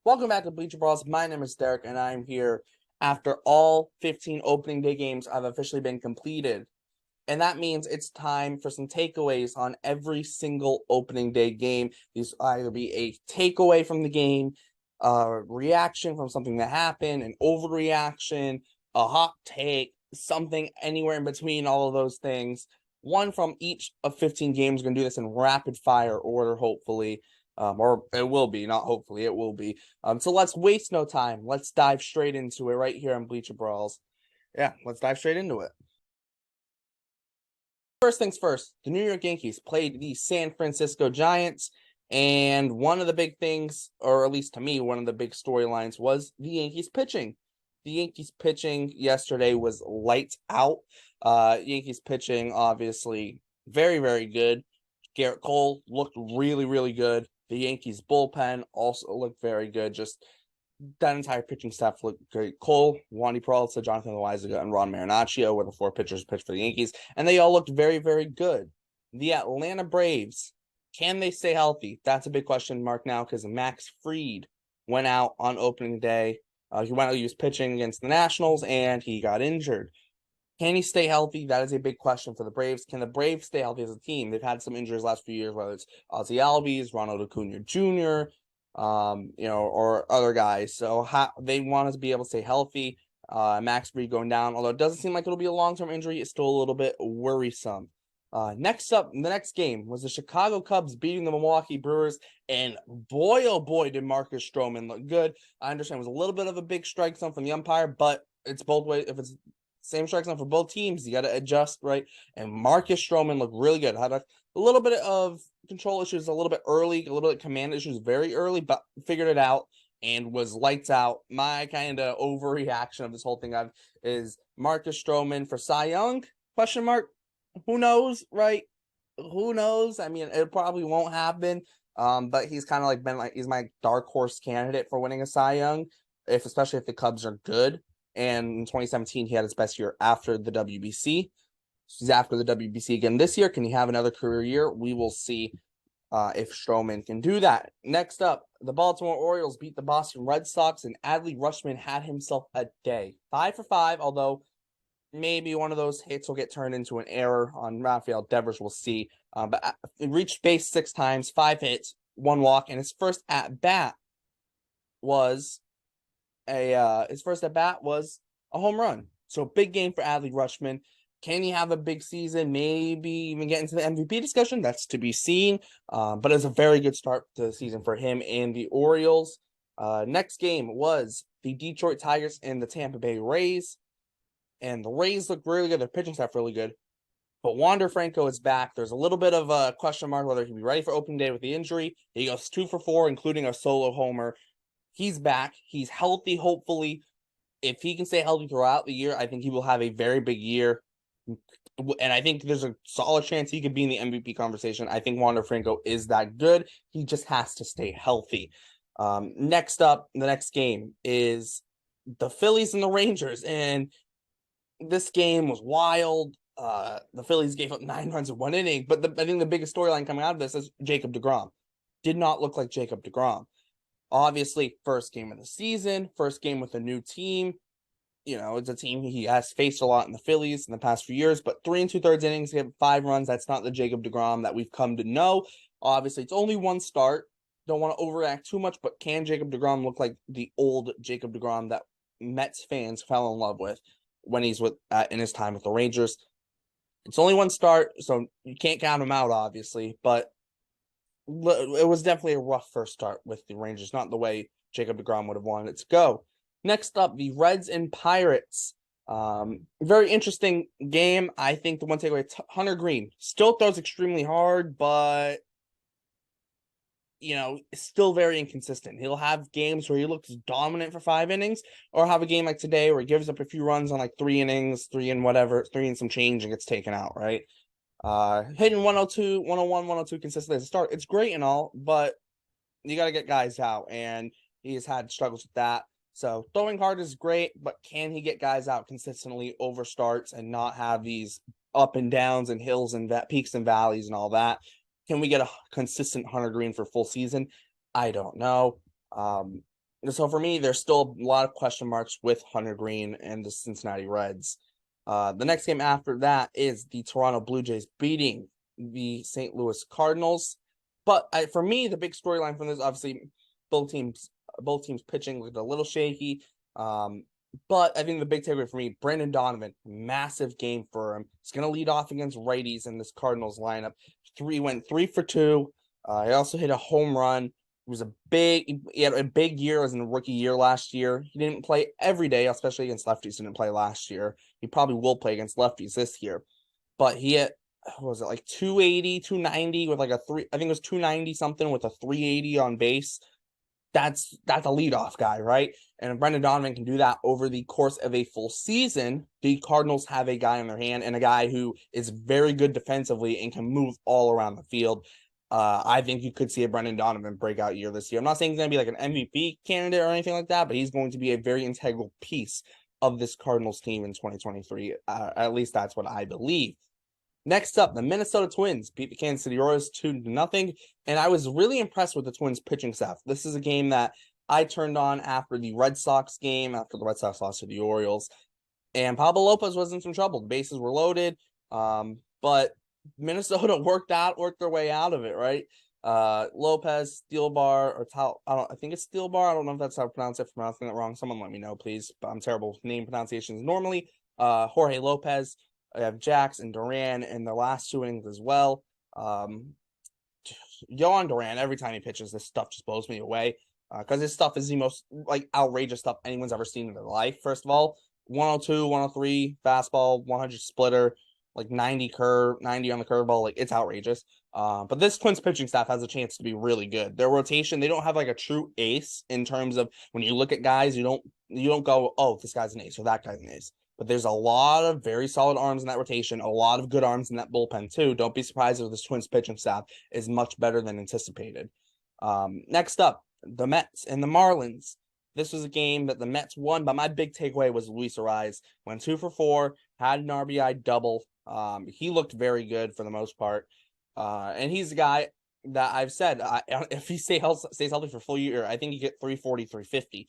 Welcome back to Bleacher Brawls. My name is Derek, and I'm here after all 15 opening day games have officially been completed. And that means it's time for some takeaways on every single opening day game. These will either be a takeaway from the game, a reaction from something that happened, an overreaction, a hot take, something anywhere in between all of those things. One from each of 15 games. We're going to do this in rapid fire order, hopefully. Or it will be, not hopefully, it will be. So let's waste no time. Let's dive straight into it right here on Bleacher Brawls. Yeah, let's dive straight into it. First things first, the New York Yankees played the San Francisco Giants, and one of the big things, or at least to me, one of the big storylines was the Yankees pitching. The Yankees pitching yesterday was lights out. Yankees pitching, obviously, very, very good. Garrett Cole looked really, really good. The Yankees bullpen also looked very good. Just that entire pitching staff looked great. Cole, Wandy Peralta, Jonathan Loaizaga, and Ron Marinaccio were the four pitchers pitched for the Yankees, and they all looked very, very good. The Atlanta Braves, can they stay healthy? That's a big question mark now because Max Fried went out on opening day. He was pitching against the Nationals, and he got injured. Can he stay healthy? That is a big question for the Braves. Can the Braves stay healthy as a team? They've had some injuries last few years, whether it's Ozzie Albies, Ronald Acuna Jr., or other guys. So they want to be able to stay healthy. Max Fried going down, although it doesn't seem like it'll be a long-term injury, it's still a little bit worrisome. Next up, the next game was the Chicago Cubs beating the Milwaukee Brewers, and boy, oh boy, did Marcus Stroman look good. I understand it was a little bit of a big strike zone from the umpire, but it's both ways. If it's same strike zone for both teams, you got to adjust, right? And Marcus Stroman looked really good. Had a little bit of control issues a little bit early, a little bit of command issues very early, but figured it out and was lights out. My kind of overreaction of this whole thing is Marcus Stroman for Cy Young? Question mark. Who knows, right? Who knows? I mean, it probably won't happen. But he's kind of he's my dark horse candidate for winning a Cy Young, especially if the Cubs are good. And in 2017, he had his best year after the WBC. He's after the WBC again this year. Can he have another career year? We will see if Stroman can do that. Next up, the Baltimore Orioles beat the Boston Red Sox, and Adley Rutschman had himself a day. 5 for 5, although maybe one of those hits will get turned into an error on Rafael Devers. We'll see. But it reached base 6 times, 5 hits, 1 walk, and his first at bat was a home run. So big game for Adley Rutschman. Can he have a big season? Maybe even get into the MVP discussion? That's to be seen. But it's a very good start to the season for him and the Orioles. Next game was the Detroit Tigers and the Tampa Bay Rays. And the Rays look really good. Their pitching staff really good. But Wander Franco is back. There's a little bit of a question mark whether he'll be ready for opening day with the injury. He goes 2 for 4, including a solo homer. He's back. He's healthy, hopefully. If he can stay healthy throughout the year, I think he will have a very big year. And I think there's a solid chance he could be in the MVP conversation. I think Wander Franco is that good. He just has to stay healthy. Next up, the next game is the Phillies and the Rangers. And this game was wild. The Phillies gave up 9 runs in 1 inning. But I think the biggest storyline coming out of this is Jacob deGrom. Did not look like Jacob deGrom. Obviously, first game of the season, first game with a new team. It's a team he has faced a lot in the Phillies in the past few years, but 3 2/3 innings, he had 5 runs. That's not the Jacob deGrom that we've come to know. Obviously, it's only 1 start. Don't want to overreact too much, but can Jacob deGrom look like the old Jacob deGrom that Mets fans fell in love with when he's in his time with the Rangers? It's only 1 start, so you can't count him out, obviously, but it was definitely a rough first start with the Rangers, not the way Jacob deGrom would have wanted it to go. Next up, the Reds and Pirates. Very interesting game. I think the one takeaway, Hunter Green still throws extremely hard, but still very inconsistent. He'll have games where he looks dominant for 5 innings, or have a game like today where he gives up a few runs on 3 innings, 3 and some change, and gets taken out, right? Hitting 102, 101, 102 consistently as a start. It's great and all, but you got to get guys out, and he has had struggles with that. So throwing hard is great, but can he get guys out consistently over starts and not have these up and downs and hills and peaks and valleys and all that? Can we get a consistent Hunter Green for full season? I don't know. So for me, there's still a lot of question marks with Hunter Green and the Cincinnati Reds. The next game after that is the Toronto Blue Jays beating the St. Louis Cardinals. But for me, the big storyline from this, obviously, both teams pitching looked a little shaky. But I think the big takeaway for me, Brendan Donovan, massive game for him. He's going to lead off against righties in this Cardinals lineup. Went 3 for 2. He also hit a home run. He had a big year as in a rookie year last year. He didn't play every day, especially against lefties. He didn't play last year. He probably will play against lefties this year. But he had, what was it, like 280, 290 with like a three, I think it was 290 something with a 380 on base. That's a leadoff guy, right? And if Brendan Donovan can do that over the course of a full season, the Cardinals have a guy in their hand and a guy who is very good defensively and can move all around the field. I think you could see a Brendan Donovan breakout year this year. I'm not saying he's going to be like an MVP candidate or anything like that, but he's going to be a very integral piece of this Cardinals team in 2023. At least that's what I believe. Next up, the Minnesota Twins beat the Kansas City Royals 2-0, and I was really impressed with the Twins pitching staff. This is a game that I turned on after the Red Sox game, after the Red Sox lost to the Orioles, and Pablo Lopez was in some trouble. The bases were loaded, but Minnesota worked their way out of it, right? Lopez, Steelbar, or I think it's Steelbar. I don't know if that's how to pronounce it. If I'm pronouncing it wrong, someone let me know, please. But I'm terrible with name pronunciations normally. Jorge Lopez. I have Jax and Duran in the last 2 innings as well. Yohan Duran, every time he pitches, this stuff just blows me away. Because his stuff is the most like outrageous stuff anyone's ever seen in their life. First of all, 102, 103 fastball, 100 splitter, like 90 on the curveball. Like, it's outrageous. But this Twins pitching staff has a chance to be really good. Their rotation, they don't have like a true ace in terms of when you look at guys, you don't go, oh, this guy's an ace or that guy's an ace. But there's a lot of very solid arms in that rotation, a lot of good arms in that bullpen too. Don't be surprised if this Twins pitching staff is much better than anticipated. Next up, the Mets and the Marlins. This was a game that the Mets won, but my big takeaway was Luis Arraez. Went 2 for 4, had an RBI double. He looked very good for the most part. And he's a guy that I've said, if he stays healthy for a full year, I think he get 340, 350.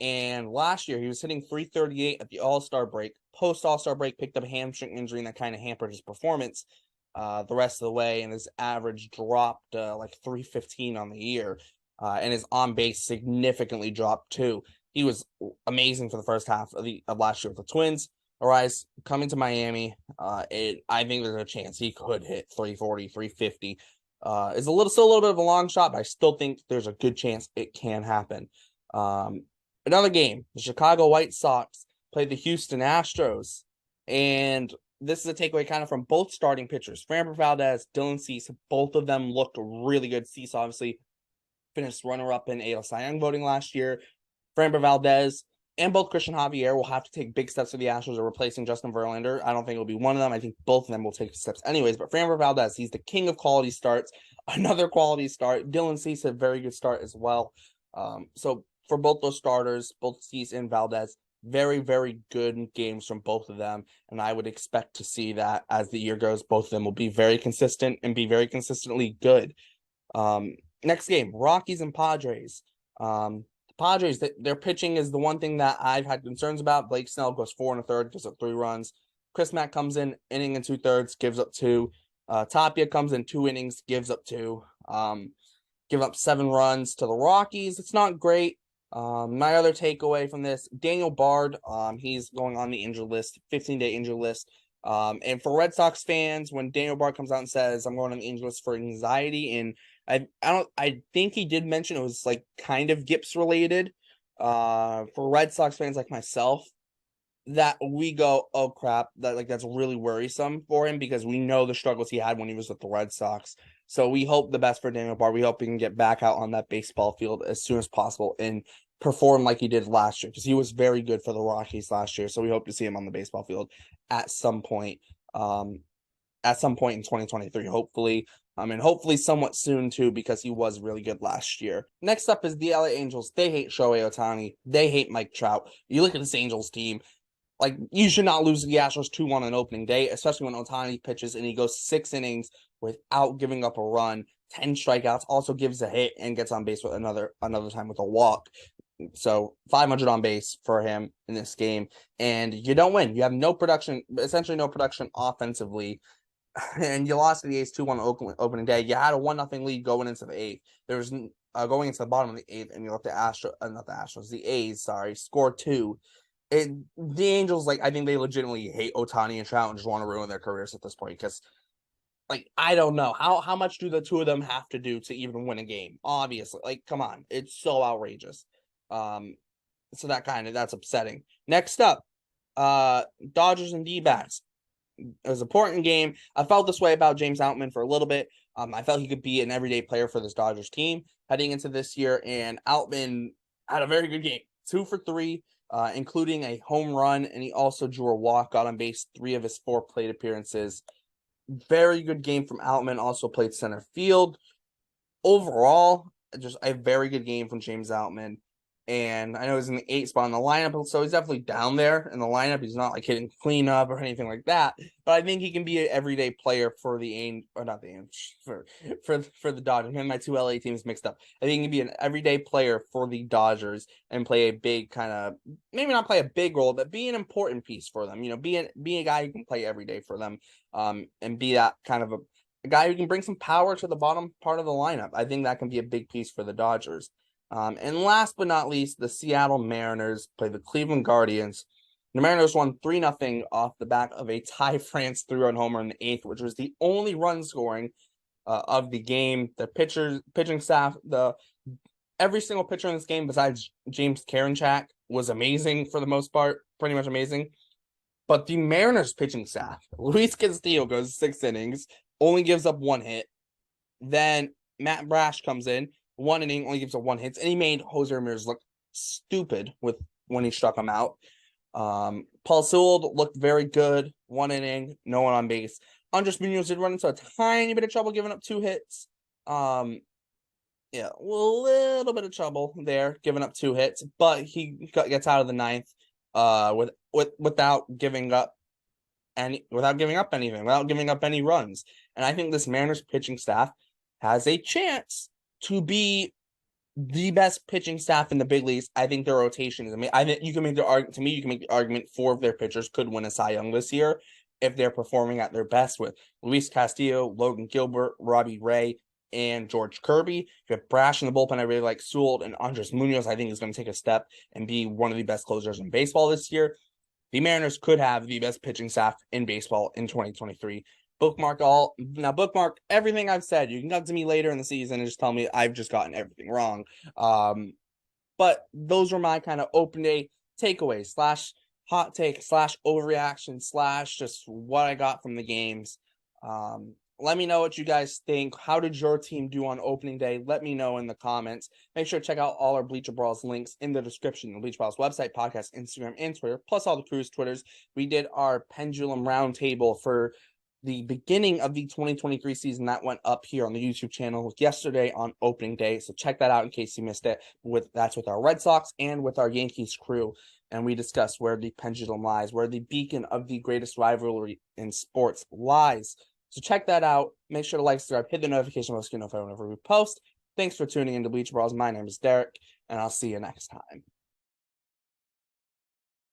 And last year, he was hitting 338 at the All-Star break. Post-All-Star break, picked up a hamstring injury, and that kind of hampered his performance the rest of the way. And his average dropped like 315 on the year. And his on-base significantly dropped, too. He was amazing for the first half of last year with the Twins. Arraez coming to Miami, I think there's a chance he could hit 340, 350. It's still a little bit of a long shot, but I still think there's a good chance it can happen. Another game, the Chicago White Sox played the Houston Astros, and this is a takeaway kind of from both starting pitchers. Framber Valdez, Dylan Cease, both of them looked really good. Cease obviously finished runner-up in AL Cy Young voting last year. Framber Valdez and both Christian Javier will have to take big steps for the Astros of replacing Justin Verlander. I don't think it'll be one of them. I think both of them will take steps anyways. But Framber Valdez, he's the king of quality starts. Another quality start. Dylan Cease, a very good start as well. So for both those starters, both Cease and Valdez, very, very good games from both of them. And I would expect to see that as the year goes, both of them will be very consistent and be very consistently good. Next game, Rockies and Padres. Padres, their pitching is the one thing that I've had concerns about. Blake Snell goes 4 1/3, gives up 3 runs. Chris Mack comes in, inning and 2/3, gives up 2. Tapia comes in 2 innings, gives up 2. Give up 7 runs to the Rockies. It's not great. My other takeaway from this, Daniel Bard, he's going on the injured list, 15-day injured list. And for Red Sox fans, when Daniel Bard comes out and says, I'm going on the injured list for anxiety, and I think he did mention it was like kind of Gips related. For Red Sox fans like myself, that we go, oh crap, that's really worrisome for him because we know the struggles he had when he was with the Red Sox. So we hope the best for Daniel Bard. We hope he can get back out on that baseball field as soon as possible and perform like he did last year because he was very good for the Rockies last year. So we hope to see him on the baseball field at some point. In 2023, hopefully. And hopefully somewhat soon too, because he was really good last year. Next up is the LA Angels. They hate Shohei Ohtani. They hate Mike Trout. You look at this Angels team, like, you should not lose the Astros 2-1 on opening day, especially when Ohtani pitches and he goes 6 innings without giving up a run, 10 strikeouts, also gives a hit and gets on base with another time with a walk. So 500 on base for him in this game, and you don't win. You have no production, essentially no production offensively, and you lost to the A's 2-1 opening day. You had a 1-0 lead going into the eighth. There was going into the bottom of the eighth, and you let the A's, score two. The Angels, I think they legitimately hate Ohtani and Trout and just want to ruin their careers at this point because, I don't know how much do the two of them have to do to even win a game? Obviously, come on, it's so outrageous. So that's upsetting. Next up, Dodgers and D-backs. It was an important game. I felt this way about James Outman for a little bit. I felt he could be an everyday player for this Dodgers team heading into this year, and Outman had a very good game. 2 for 3, including a home run, and he also drew a walk, got on base 3 of his 4 plate appearances. Very good game from Outman, also played center field. Overall, just a very good game from James Outman. And I know he's in the 8th spot in the lineup, so he's definitely down there in the lineup. He's not hitting cleanup or anything like that, but I think he can be an everyday player for the Angels, or not the Angels, for the Dodgers. And my 2 LA teams mixed up. I think he can be an everyday player for the Dodgers and play a big maybe not play a big role, but be an important piece for them. Be a guy who can play every day for them, and be that kind of a guy who can bring some power to the bottom part of the lineup. I think that can be a big piece for the Dodgers. And last but not least, the Seattle Mariners play the Cleveland Guardians. The Mariners won 3-0 off the back of a Ty France 3-run homer in the 8th, which was the only run scoring of the game. The pitching staff, every single pitcher in this game besides James Karinchak was amazing for the most part, pretty much amazing. But the Mariners pitching staff, Luis Castillo goes 6 innings, only gives up 1 hit. Then Matt Brash comes in, 1 inning, only gives up 1 hit, and he made Jose Ramirez look stupid when he struck him out. Paul Sewell looked very good, 1 inning, no one on base. Andres Munoz did run into a tiny bit of trouble giving up 2 hits. A little bit of trouble there, giving up 2 hits, but he gets out of the 9th without giving up anything, without giving up any runs. And I think this Mariners pitching staff has a chance to be the best pitching staff in the big leagues. I think their rotation is amazing. I think you can make the argument 4 of their pitchers could win a Cy Young this year if they're performing at their best, with Luis Castillo, Logan Gilbert, Robbie Ray, and George Kirby. You have Brash in the bullpen. I really like Sewell, and Andres Munoz, I think, is going to take a step and be one of the best closers in baseball this year. The Mariners could have the best pitching staff in baseball in 2023. Bookmark everything I've said. You can come to me later in the season and just tell me I've just gotten everything wrong. But those were my kind of open day takeaways / hot take / overreaction / just what I got from the games. Let me know what you guys think. How did your team do on opening day? Let me know in the comments. Make sure to check out all our Bleacher Brawls links in the description. The Bleacher Brawls website, podcast, Instagram, and Twitter, plus all the crew's Twitters. We did our pendulum roundtable for the beginning of the 2023 season that went up here on the YouTube channel yesterday on opening day. So check that out in case you missed it. That's with our Red Sox and with our Yankees crew. And we discussed where the pendulum lies, where the beacon of the greatest rivalry in sports lies. So check that out. Make sure to like, subscribe, hit the notification bell so you know whenever we post. Thanks for tuning in to Bleacher Brawls. My name is Derek, and I'll see you next time.